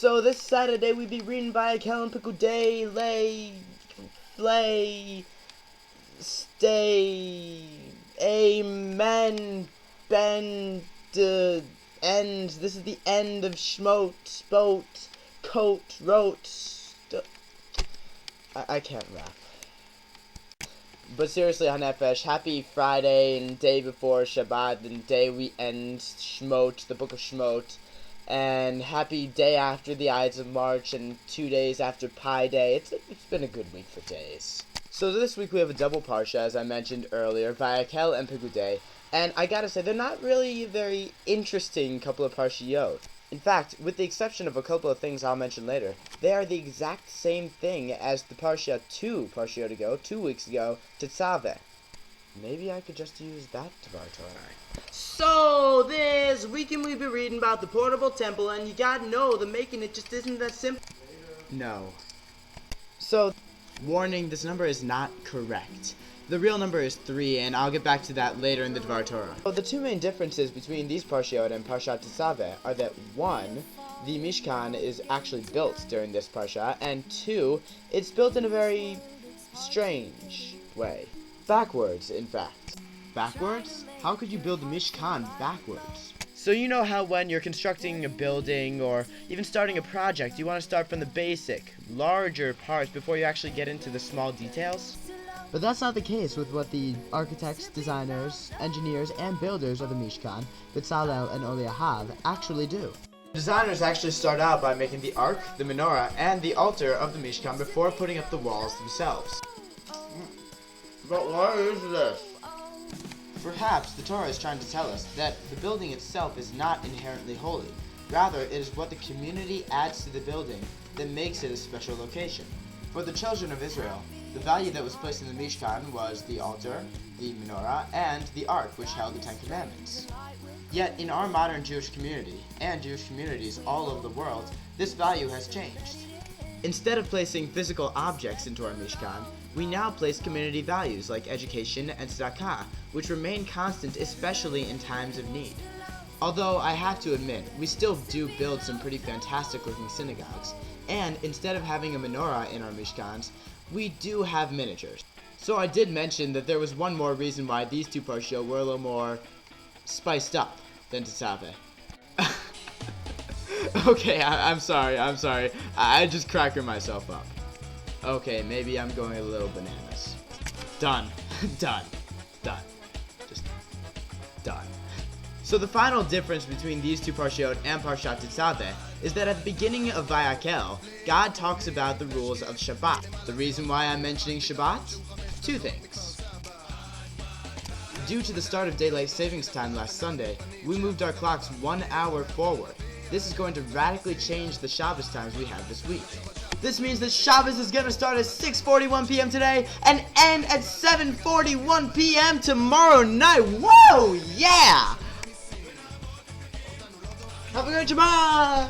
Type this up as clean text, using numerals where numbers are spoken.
So this Saturday we be reading Vayakhel and Pekudei, stay, amen, bend, end. This is the end of schmote, boat, coat, wrote. I can't rap. But seriously, Hanefesh, happy Friday and day before Shabbat and day we end Shmot, the book of Shmot. And happy day after the Ides of March and 2 days after Pi Day. It's been a good week for days. So this week we have a double parsha, as I mentioned earlier, Vayakhel and Pekudei. And I gotta say, they're not really a very interesting couple of parshiyot. In fact, with the exception of a couple of things I'll mention later, they are the exact same thing as the parsha 2 parshiyot ago, 2 weeks ago, Tetzaveh. Maybe I could just use that Dvar Torah. So, this weekend we've been reading about the portable temple, and you gotta know that making it just isn't that simple. No. So, warning, this number is not correct. The real number is 3, and I'll get back to that later in the Dvar Torah. So the two main differences between these Parshiot and Parshat Tetzaveh are that 1, the Mishkan is actually built during this Parsha, and 2, it's built in a very strange way. Backwards, in fact. Backwards? How could you build the Mishkan backwards? So you know how when you're constructing a building or even starting a project, you want to start from the basic, larger parts before you actually get into the small details? But that's not the case with what the architects, designers, engineers, and builders of the Mishkan, Bezalel and Oliahav, actually do. Designers actually start out by making the ark, the menorah, and the altar of the Mishkan before putting up the walls themselves. But why is this? Perhaps the Torah is trying to tell us that the building itself is not inherently holy. Rather, it is what the community adds to the building that makes it a special location. For the children of Israel, the value that was placed in the Mishkan was the altar, the menorah, and the ark, which held the Ten Commandments. Yet, in our modern Jewish community, and Jewish communities all over the world, this value has changed. Instead of placing physical objects into our Mishkan, we now place community values like education and tzedakah, which remain constant especially in times of need. Although I have to admit, we still do build some pretty fantastic looking synagogues, and instead of having a menorah in our Mishkans, we do have miniatures. So I did mention that there was one more reason why these two parshiyot were a little more spiced up than Tetzaveh. Okay, I'm sorry. I just cracking myself up. Okay, maybe I'm going a little bananas. Done. Done. Just done. So the final difference between these two parshiyot and Parshat Tetzaveh is that at the beginning of Vayakhel, God talks about the rules of Shabbat. The reason why I'm mentioning Shabbat? 2 things. Due to the start of daylight savings time last Sunday, we moved our clocks 1 hour forward. This is going to radically change the Shabbos times we have this week. This means that Shabbos is going to start at 6:41 p.m. today and end at 7:41 p.m. tomorrow night. Whoa, yeah! Have a great Shabbat!